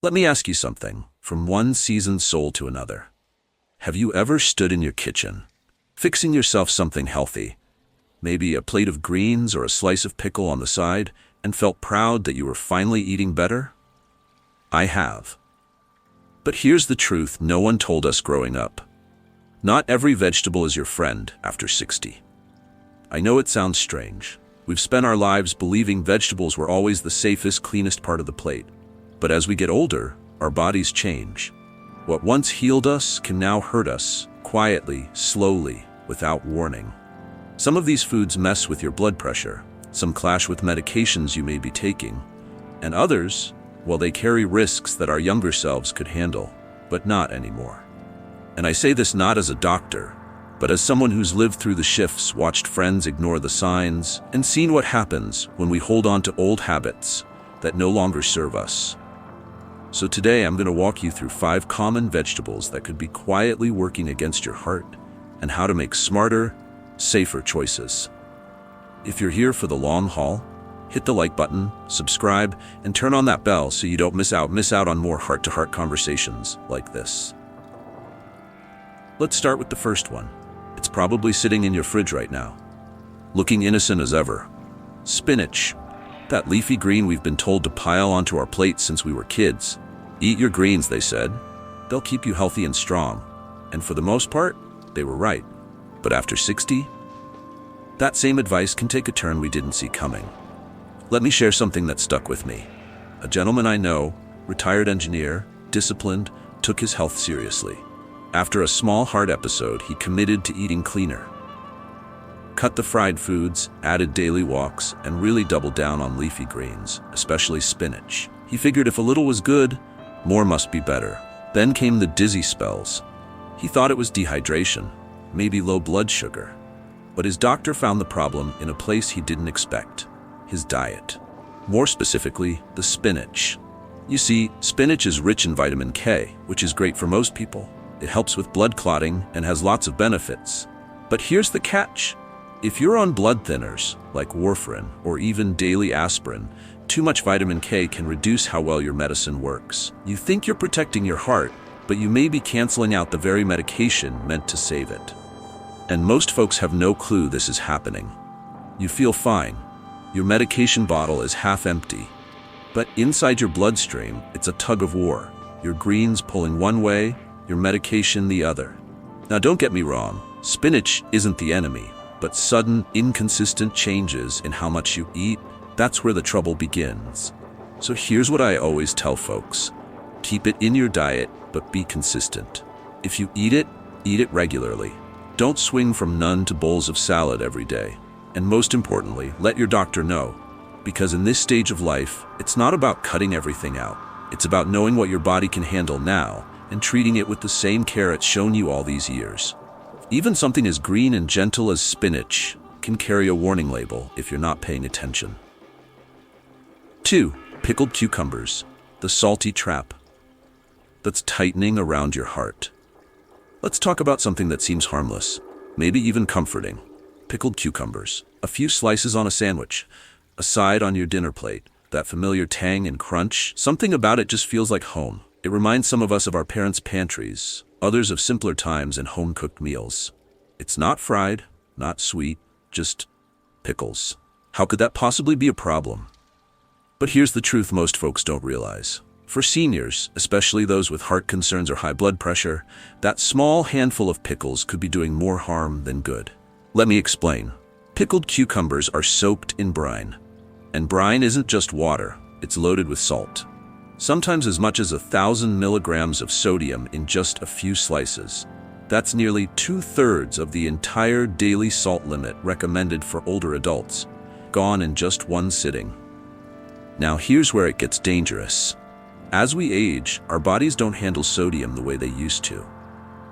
Let me ask you something, from one seasoned soul to another. Have you ever stood in your kitchen, fixing yourself something healthy, maybe a plate of greens or a slice of pickle on the side, and felt proud that you were finally eating better? I have. But here's the truth no one told us growing up. Not every vegetable is your friend after 60. I know it sounds strange. We've spent our lives believing vegetables were always the safest, cleanest part of the plate. But as we get older, our bodies change. What once healed us can now hurt us, quietly, slowly, without warning. Some of these foods mess with your blood pressure, some clash with medications you may be taking, and others, well, they carry risks that our younger selves could handle, but not anymore. And I say this not as a doctor, but as someone who's lived through the shifts, watched friends ignore the signs, and seen what happens when we hold on to old habits that no longer serve us. So today I'm going to walk you through 5 common vegetables that could be quietly working against your heart and how to make smarter, safer choices. If you're here for the long haul, hit the like button, subscribe, and turn on that bell so you don't miss out on more heart-to-heart conversations like this. Let's start with the first one. It's probably sitting in your fridge right now, looking innocent as ever. Spinach. That leafy green we've been told to pile onto our plates since we were kids. Eat your greens, they said. They'll keep you healthy and strong. And for the most part, they were right. But after 60, that same advice can take a turn we didn't see coming. Let me share something that stuck with me. A gentleman I know, retired engineer, disciplined, took his health seriously. After a small heart episode, he committed to eating cleaner. Cut the fried foods, added daily walks, and really doubled down on leafy greens, especially spinach. He figured if a little was good, more must be better. Then came the dizzy spells. He thought it was dehydration, maybe low blood sugar. But his doctor found the problem in a place he didn't expect: his diet. More specifically, the spinach. You see, spinach is rich in vitamin K, which is great for most people. It helps with blood clotting and has lots of benefits. But here's the catch. If you're on blood thinners, like warfarin or even daily aspirin, too much vitamin K can reduce how well your medicine works. You think you're protecting your heart, but you may be canceling out the very medication meant to save it. And most folks have no clue this is happening. You feel fine. Your medication bottle is half empty. But inside your bloodstream, it's a tug of war. Your greens pulling one way, your medication the other. Now don't get me wrong, spinach isn't the enemy. But sudden, inconsistent changes in how much you eat, that's where the trouble begins. So here's what I always tell folks. Keep it in your diet, but be consistent. If you eat it regularly. Don't swing from none to bowls of salad every day. And most importantly, let your doctor know. Because in this stage of life, it's not about cutting everything out. It's about knowing what your body can handle now and treating it with the same care it's shown you all these years. Even something as green and gentle as spinach can carry a warning label if you're not paying attention. 2. Pickled cucumbers, the salty trap that's tightening around your heart. Let's talk about something that seems harmless, maybe even comforting. Pickled cucumbers. A few slices on a sandwich, a side on your dinner plate, that familiar tang and crunch. Something about it just feels like home. It reminds some of us of our parents' pantries, others of simpler times and home-cooked meals. It's not fried, not sweet, just pickles. How could that possibly be a problem? But here's the truth most folks don't realize. For seniors, especially those with heart concerns or high blood pressure, that small handful of pickles could be doing more harm than good. Let me explain. Pickled cucumbers are soaked in brine. And brine isn't just water, it's loaded with salt. Sometimes as much as 1,000 milligrams of sodium in just a few slices. That's nearly 2/3 of the entire daily salt limit recommended for older adults, gone in just one sitting. Now here's where it gets dangerous. As we age, our bodies don't handle sodium the way they used to.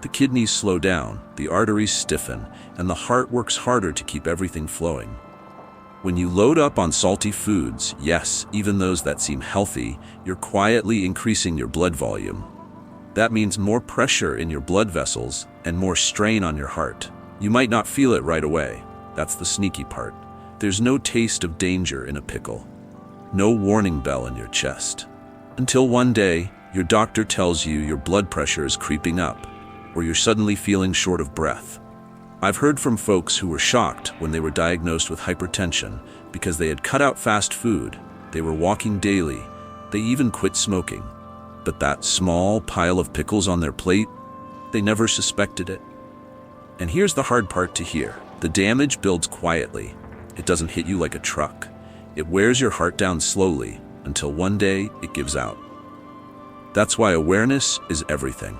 The kidneys slow down, the arteries stiffen, and the heart works harder to keep everything flowing. When you load up on salty foods, yes, even those that seem healthy, you're quietly increasing your blood volume. That means more pressure in your blood vessels and more strain on your heart. You might not feel it right away. That's the sneaky part. There's no taste of danger in a pickle. No warning bell in your chest. Until one day, Your doctor tells you your blood pressure is creeping up, or you're suddenly feeling short of breath. I've heard from folks who were shocked when they were diagnosed with hypertension because they had cut out fast food, they were walking daily, they even quit smoking. But that small pile of pickles on their plate, they never suspected it. And here's the hard part to hear. The damage builds quietly. It doesn't hit you like a truck. It wears your heart down slowly until one day it gives out. That's why awareness is everything.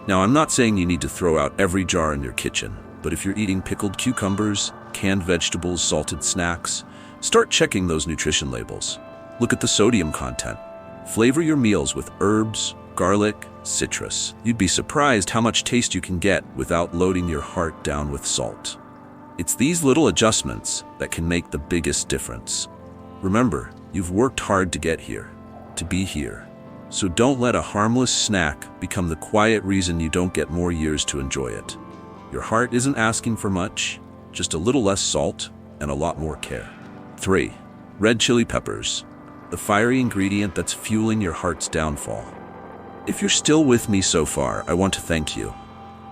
Now, I'm not saying you need to throw out every jar in your kitchen, but if you're eating pickled cucumbers, canned vegetables, salted snacks, start checking those nutrition labels. Look at the sodium content. Flavor your meals with herbs, garlic, citrus. You'd be surprised how much taste you can get without loading your heart down with salt. It's these little adjustments that can make the biggest difference. Remember, you've worked hard to get here, to be here. So don't let a harmless snack become the quiet reason you don't get more years to enjoy it. Your heart isn't asking for much, just a little less salt and a lot more care. 3. Red chili peppers, the fiery ingredient that's fueling your heart's downfall. If you're still with me so far, I want to thank you.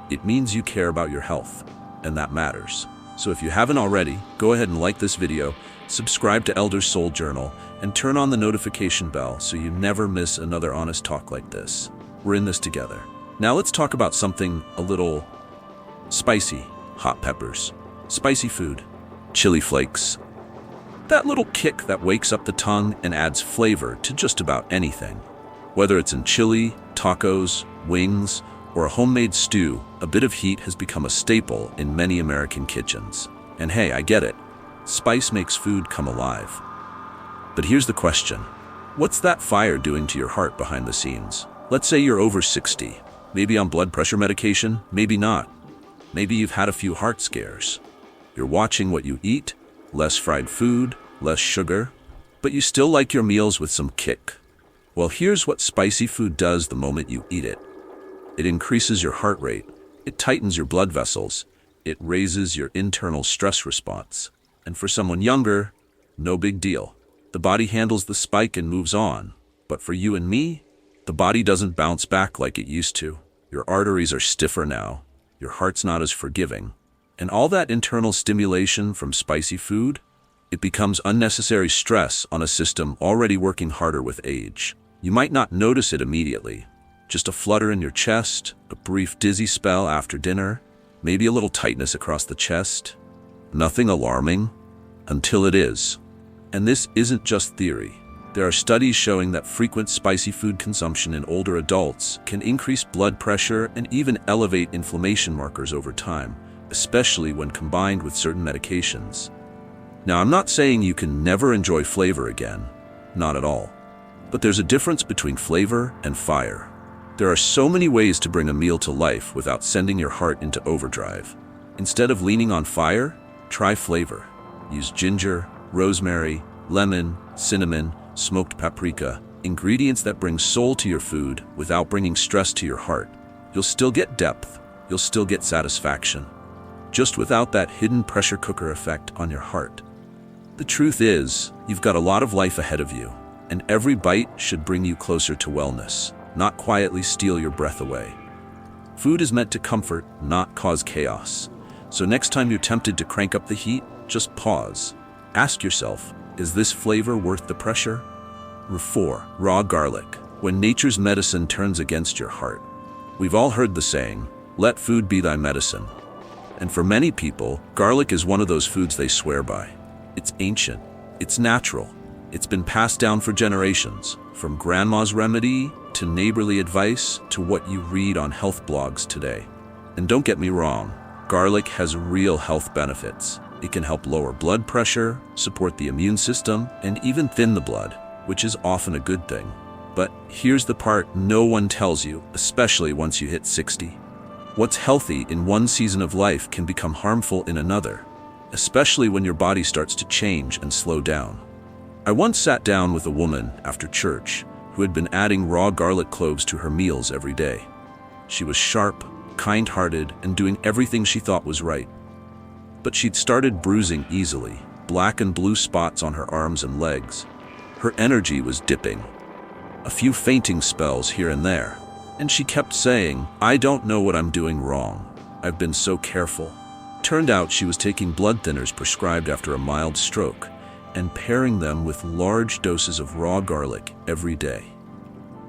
It means you care about your health, and that matters. So if you haven't already, go ahead and like this video, subscribe to Elder Soul Journal, and turn on the notification bell so you never miss another honest talk like this. We're in this together. Now let's talk about something a little spicy. Hot peppers, spicy food, chili flakes. That little kick that wakes up the tongue and adds flavor to just about anything. Whether it's in chili, tacos, wings, or a homemade stew, a bit of heat has become a staple in many American kitchens. And hey, I get it. Spice makes food come alive. But here's the question. What's that fire doing to your heart behind the scenes? Let's say you're over 60, maybe on blood pressure medication, maybe not. Maybe you've had a few heart scares. You're watching what you eat, less fried food, less sugar, but you still like your meals with some kick. Well, here's what spicy food does the moment you eat it. It increases your heart rate, it tightens your blood vessels, it raises your internal stress response. And for someone younger, no big deal. The body handles the spike and moves on. But for you and me, the body doesn't bounce back like it used to. Your arteries are stiffer now, your heart's not as forgiving. And all that internal stimulation from spicy food, it becomes unnecessary stress on a system already working harder with age. You might not notice it immediately. Just a flutter in your chest, a brief dizzy spell after dinner, maybe a little tightness across the chest. Nothing alarming, until it is. And this isn't just theory. There are studies showing that frequent spicy food consumption in older adults can increase blood pressure and even elevate inflammation markers over time, especially when combined with certain medications. Now, I'm not saying you can never enjoy flavor again, not at all. But there's a difference between flavor and fire. There are so many ways to bring a meal to life without sending your heart into overdrive. Instead of leaning on fire, try flavor. Use ginger, rosemary, lemon, cinnamon, smoked paprika, ingredients that bring soul to your food without bringing stress to your heart. You'll still get depth, you'll still get satisfaction, just without that hidden pressure cooker effect on your heart. The truth is, you've got a lot of life ahead of you, and every bite should bring you closer to wellness, not quietly steal your breath away. Food is meant to comfort, not cause chaos. So next time you're tempted to crank up the heat, just pause. Ask yourself, is this flavor worth the pressure? 4. Raw garlic. When nature's medicine turns against your heart. We've all heard the saying, let food be thy medicine. And for many people, garlic is one of those foods they swear by. It's ancient, it's natural, it's been passed down for generations, from grandma's remedy to neighborly advice to what you read on health blogs today. And don't get me wrong, garlic has real health benefits. It can help lower blood pressure, support the immune system, and even thin the blood, which is often a good thing. But here's the part no one tells you, especially once you hit 60. What's healthy in one season of life can become harmful in another, especially when your body starts to change and slow down. I once sat down with a woman after church who had been adding raw garlic cloves to her meals every day. She was sharp, kind-hearted, and doing everything she thought was right. But she'd started bruising easily, black and blue spots on her arms and legs. Her energy was dipping. a few fainting spells here and there. And she kept saying, "I don't know what I'm doing wrong. I've been so careful." Turned out she was taking blood thinners prescribed after a mild stroke and pairing them with large doses of raw garlic every day.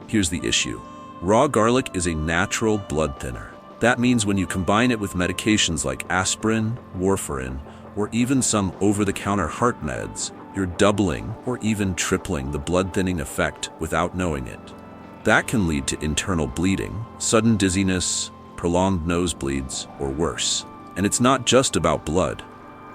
Here's the issue. Raw garlic is a natural blood thinner. That means when you combine it with medications like aspirin, warfarin, or even some over-the-counter heart meds, you're doubling or even tripling the blood thinning effect without knowing it. That can lead to internal bleeding, sudden dizziness, prolonged nosebleeds, or worse. And it's not just about blood.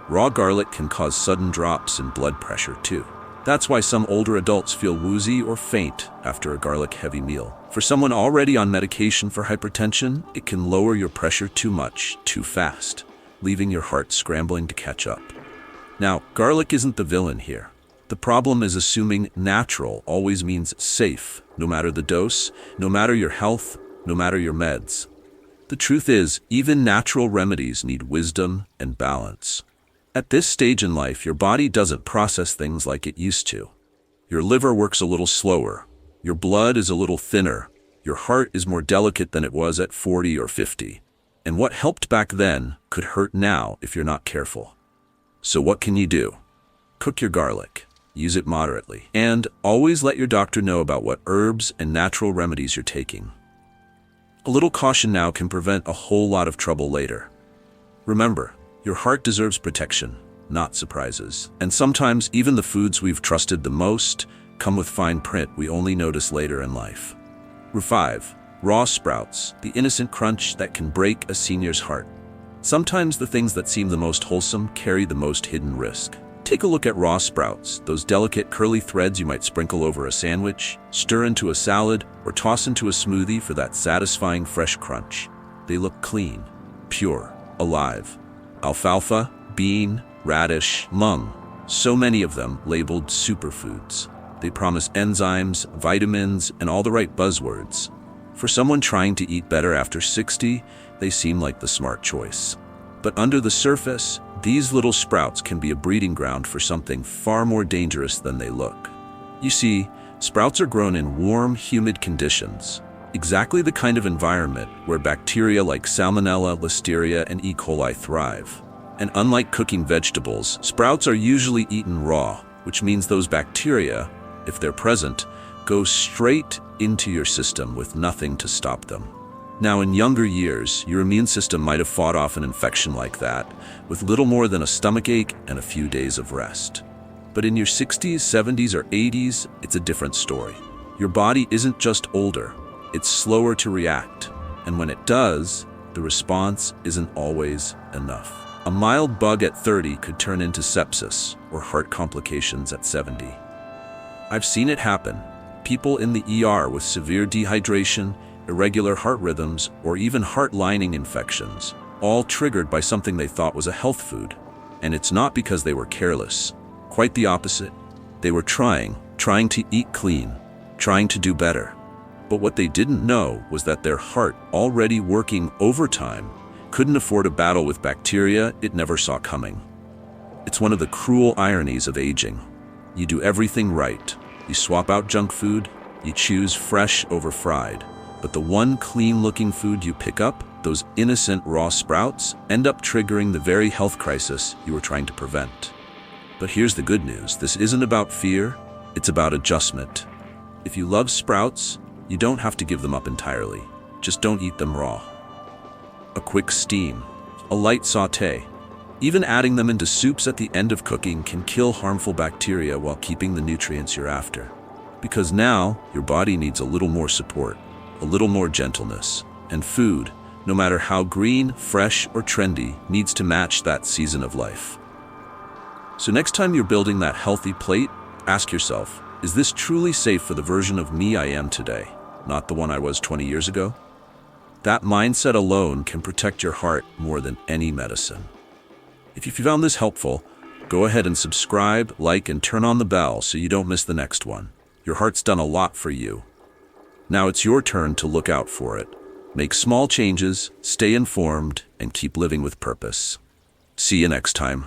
Raw garlic can cause sudden drops in blood pressure too. That's why some older adults feel woozy or faint after a garlic-heavy meal. For someone already on medication for hypertension, it can lower your pressure too much, too fast, leaving your heart scrambling to catch up. Now, garlic isn't the villain here. The problem is assuming natural always means safe, no matter the dose, no matter your health, no matter your meds. The truth is, even natural remedies need wisdom and balance. At this stage in life, your body doesn't process things like it used to. Your liver works a little slower. Your blood is a little thinner. Your heart is more delicate than it was at 40 or 50. And what helped back then could hurt now if you're not careful. So what can you do? Cook your garlic. Use it moderately. And always let your doctor know about what herbs and natural remedies you're taking. A little caution now can prevent a whole lot of trouble later. Remember, your heart deserves protection, not surprises. And sometimes even the foods we've trusted the most come with fine print we only notice later in life. 5. Raw sprouts, the innocent crunch that can break a senior's heart. Sometimes the things that seem the most wholesome carry the most hidden risk. Take a look at raw sprouts, those delicate curly threads you might sprinkle over a sandwich, stir into a salad, or toss into a smoothie for that satisfying fresh crunch. They look clean, pure, alive. Alfalfa, bean, radish, mung, so many of them labeled superfoods. They promise enzymes, vitamins, and all the right buzzwords. For someone trying to eat better after 60, they seem like the smart choice. But under the surface, these little sprouts can be a breeding ground for something far more dangerous than they look. You see, sprouts are grown in warm, humid conditions, exactly the kind of environment where bacteria like Salmonella, Listeria, and E. coli thrive. And unlike cooking vegetables, sprouts are usually eaten raw, which means those bacteria, if they're present, go straight into your system with nothing to stop them. Now, in younger years, your immune system might have fought off an infection like that, with little more than a stomachache and a few days of rest. But in your 60s, 70s, or 80s, it's a different story. Your body isn't just older, it's slower to react. And when it does, the response isn't always enough. A mild bug at 30 could turn into sepsis or heart complications at 70. I've seen it happen. People in the ER with severe dehydration, irregular heart rhythms, or even heart lining infections, all triggered by something they thought was a health food. And it's not because they were careless. Quite the opposite. They were trying to eat clean, trying to do better. But what they didn't know was that their heart, already working overtime, couldn't afford a battle with bacteria it never saw coming. It's one of the cruel ironies of aging. You do everything right. You swap out junk food, you choose fresh over fried. But the one clean-looking food you pick up, those innocent raw sprouts, end up triggering the very health crisis you were trying to prevent. But here's the good news. This isn't about fear, it's about adjustment. If you love sprouts, you don't have to give them up entirely. Just don't eat them raw. A quick steam, a light sauté. Even adding them into soups at the end of cooking can kill harmful bacteria while keeping the nutrients you're after. Because now, your body needs a little more support, a little more gentleness. And food, no matter how green, fresh, or trendy, needs to match that season of life. So next time you're building that healthy plate, ask yourself, is this truly safe for the version of me I am today, not the one I was 20 years ago? That mindset alone can protect your heart more than any medicine. If you found this helpful, go ahead and subscribe, like, and turn on the bell so you don't miss the next one. Your heart's done a lot for you. Now it's your turn to look out for it. Make small changes, stay informed, and keep living with purpose. See you next time.